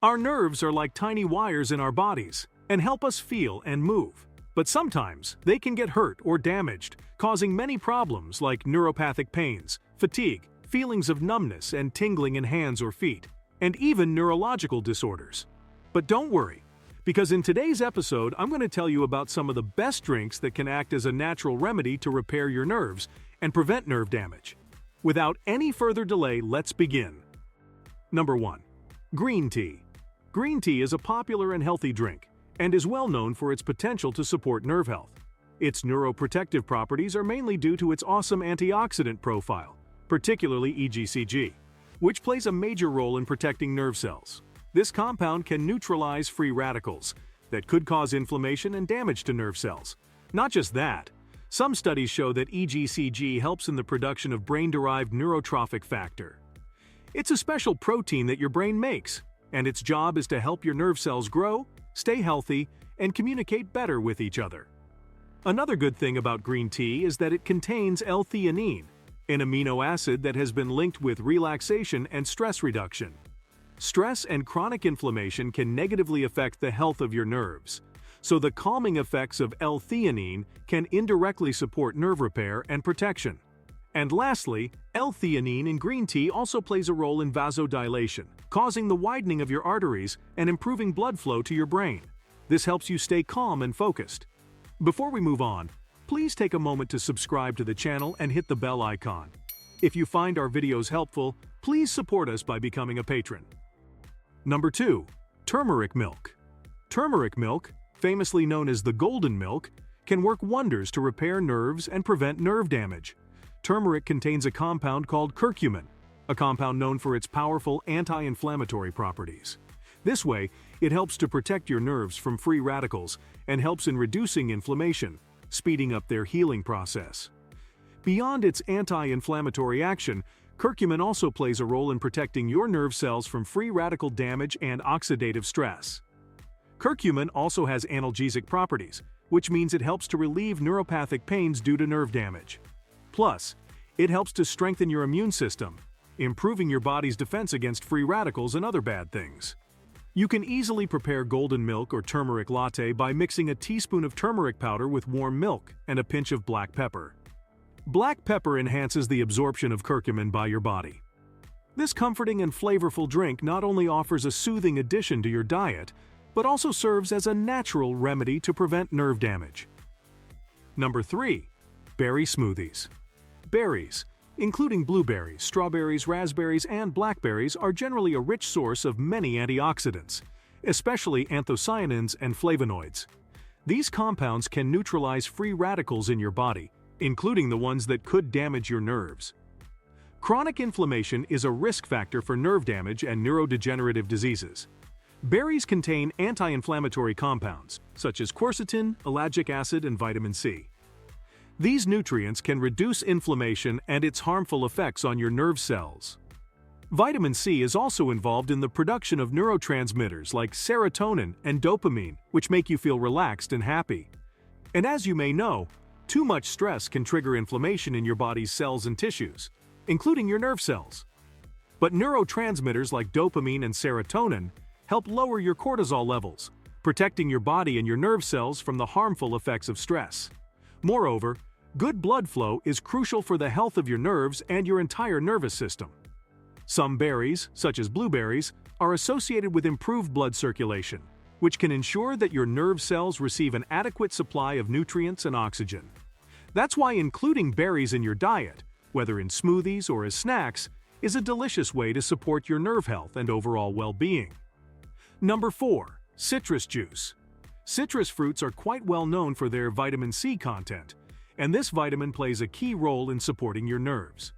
Our nerves are like tiny wires in our bodies and help us feel and move. But sometimes they can get hurt or damaged, causing many problems like neuropathic pains, fatigue, feelings of numbness and tingling in hands or feet, and even neurological disorders. But don't worry, because in today's episode I'm going to tell you about some of the best drinks that can act as a natural remedy to repair your nerves and prevent nerve damage. Without any further delay, let's begin. Number 1. Green tea. Green tea is a popular and healthy drink, and is well known for its potential to support nerve health. Its neuroprotective properties are mainly due to its awesome antioxidant profile, particularly EGCG, which plays a major role in protecting nerve cells. This compound can neutralize free radicals that could cause inflammation and damage to nerve cells. Not just that, some studies show that EGCG helps in the production of brain-derived neurotrophic factor. It's a special protein that your brain makes, and its job is to help your nerve cells grow, stay healthy, and communicate better with each other. Another good thing about green tea is that it contains L-theanine, an amino acid that has been linked with relaxation and stress reduction. Stress and chronic inflammation can negatively affect the health of your nerves, so the calming effects of L-theanine can indirectly support nerve repair and protection. And lastly, L-theanine in green tea also plays a role in vasodilation, causing the widening of your arteries and improving blood flow to your brain. This helps you stay calm and focused. Before we move on, please take a moment to subscribe to the channel and hit the bell icon. If you find our videos helpful, please support us by becoming a patron. Number 2. Turmeric milk. Turmeric milk, famously known as the golden milk, can work wonders to repair nerves and prevent nerve damage. Turmeric contains a compound called curcumin, a compound known for its powerful anti-inflammatory properties. This way, it helps to protect your nerves from free radicals and helps in reducing inflammation, speeding up their healing process. Beyond its anti-inflammatory action, curcumin also plays a role in protecting your nerve cells from free radical damage and oxidative stress. Curcumin also has analgesic properties, which means it helps to relieve neuropathic pains due to nerve damage. Plus, it helps to strengthen your immune system, improving your body's defense against free radicals and other bad things. You can easily prepare golden milk or turmeric latte by mixing a teaspoon of turmeric powder with warm milk and a pinch of black pepper. Black pepper enhances the absorption of curcumin by your body. This comforting and flavorful drink not only offers a soothing addition to your diet, but also serves as a natural remedy to prevent nerve damage. Number 3. Berry smoothies. Berries, including blueberries, strawberries, raspberries, and blackberries, are generally a rich source of many antioxidants, especially anthocyanins and flavonoids. These compounds can neutralize free radicals in your body, including the ones that could damage your nerves. Chronic inflammation is a risk factor for nerve damage and neurodegenerative diseases. Berries contain anti-inflammatory compounds, such as quercetin, ellagic acid, and vitamin C. These nutrients can reduce inflammation and its harmful effects on your nerve cells. Vitamin C is also involved in the production of neurotransmitters like serotonin and dopamine, which make you feel relaxed and happy. And as you may know, too much stress can trigger inflammation in your body's cells and tissues, including your nerve cells. But neurotransmitters like dopamine and serotonin help lower your cortisol levels, protecting your body and your nerve cells from the harmful effects of stress. Moreover, good blood flow is crucial for the health of your nerves and your entire nervous system. Some berries, such as blueberries, are associated with improved blood circulation, which can ensure that your nerve cells receive an adequate supply of nutrients and oxygen. That's why including berries in your diet, whether in smoothies or as snacks, is a delicious way to support your nerve health and overall well-being. Number 4. Citrus juice. Citrus fruits are quite well known for their vitamin C content, and this vitamin plays a key role in supporting your nerves.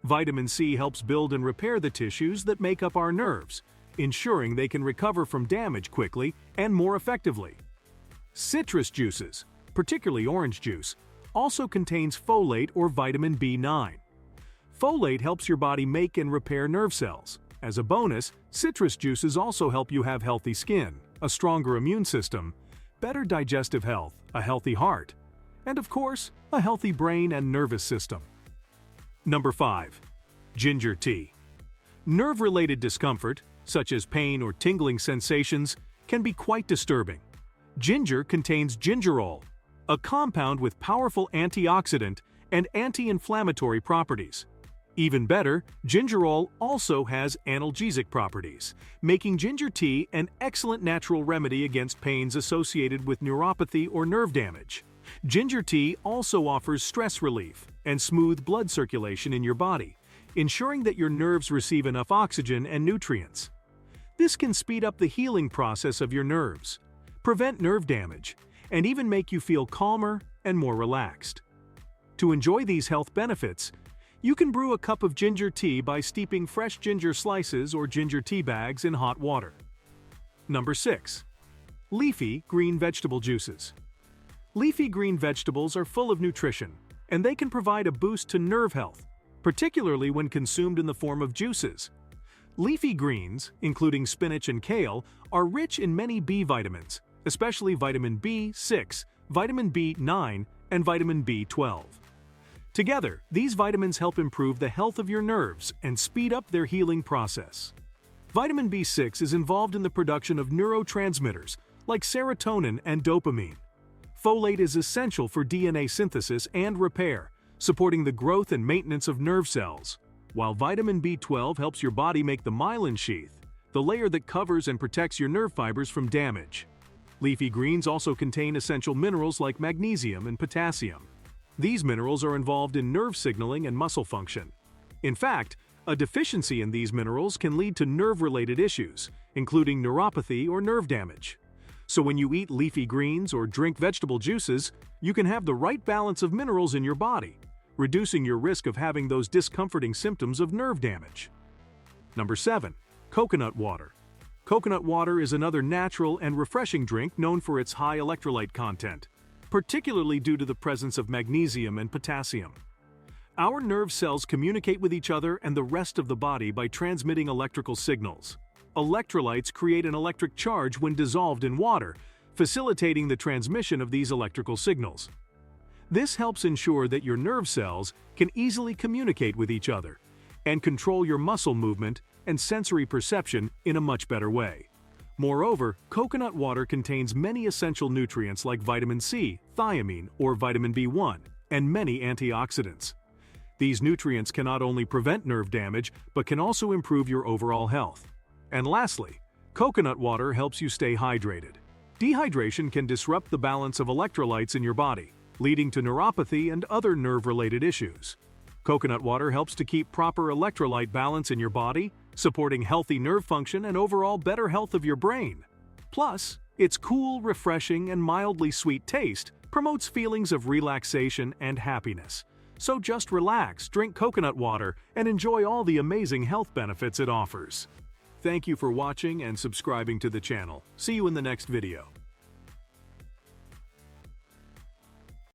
Vitamin C helps build and repair the tissues that make up our nerves, ensuring they can recover from damage quickly and more effectively. Citrus juices, particularly orange juice, also contains folate or vitamin B9. Folate helps your body make and repair nerve cells. As a bonus, citrus juices also help you have healthy skin, a stronger immune system, better digestive health, a healthy heart, and of course, a healthy brain and nervous system. Number 5. Ginger tea. Nerve-related discomfort, such as pain or tingling sensations, can be quite disturbing. Ginger contains gingerol, a compound with powerful antioxidant and anti-inflammatory properties. Even better, gingerol also has analgesic properties, making ginger tea an excellent natural remedy against pains associated with neuropathy or nerve damage. Ginger tea also offers stress relief and smooth blood circulation in your body, ensuring that your nerves receive enough oxygen and nutrients. This can speed up the healing process of your nerves, prevent nerve damage, and even make you feel calmer and more relaxed. To enjoy these health benefits, you can brew a cup of ginger tea by steeping fresh ginger slices or ginger tea bags in hot water. Number 6. Leafy green vegetable juices. Leafy green vegetables are full of nutrition, and they can provide a boost to nerve health, particularly when consumed in the form of juices. Leafy greens, including spinach and kale, are rich in many B vitamins, especially vitamin B6, vitamin B9, and vitamin B12. Together, these vitamins help improve the health of your nerves and speed up their healing process. Vitamin B6 is involved in the production of neurotransmitters like serotonin and dopamine. Folate is essential for DNA synthesis and repair, supporting the growth and maintenance of nerve cells, while vitamin B12 helps your body make the myelin sheath, the layer that covers and protects your nerve fibers from damage. Leafy greens also contain essential minerals like magnesium and potassium. These minerals are involved in nerve signaling and muscle function. In fact, a deficiency in these minerals can lead to nerve-related issues, including neuropathy or nerve damage. So when you eat leafy greens or drink vegetable juices, you can have the right balance of minerals in your body, reducing your risk of having those discomforting symptoms of nerve damage. Number 7. Coconut water. Coconut water is another natural and refreshing drink known for its high electrolyte content, particularly due to the presence of magnesium and potassium. Our nerve cells communicate with each other and the rest of the body by transmitting electrical signals. Electrolytes create an electric charge when dissolved in water, facilitating the transmission of these electrical signals. This helps ensure that your nerve cells can easily communicate with each other and control your muscle movement and sensory perception in a much better way. Moreover, coconut water contains many essential nutrients like vitamin C, thiamine, or vitamin B1, and many antioxidants. These nutrients can not only prevent nerve damage, but can also improve your overall health. And lastly, coconut water helps you stay hydrated. Dehydration can disrupt the balance of electrolytes in your body, leading to neuropathy and other nerve-related issues. Coconut water helps to keep proper electrolyte balance in your body, supporting healthy nerve function and overall better health of your brain. Plus, its cool, refreshing, and mildly sweet taste promotes feelings of relaxation and happiness. So just relax, drink coconut water, and enjoy all the amazing health benefits it offers. Thank you for watching and subscribing to the channel. See you in the next video.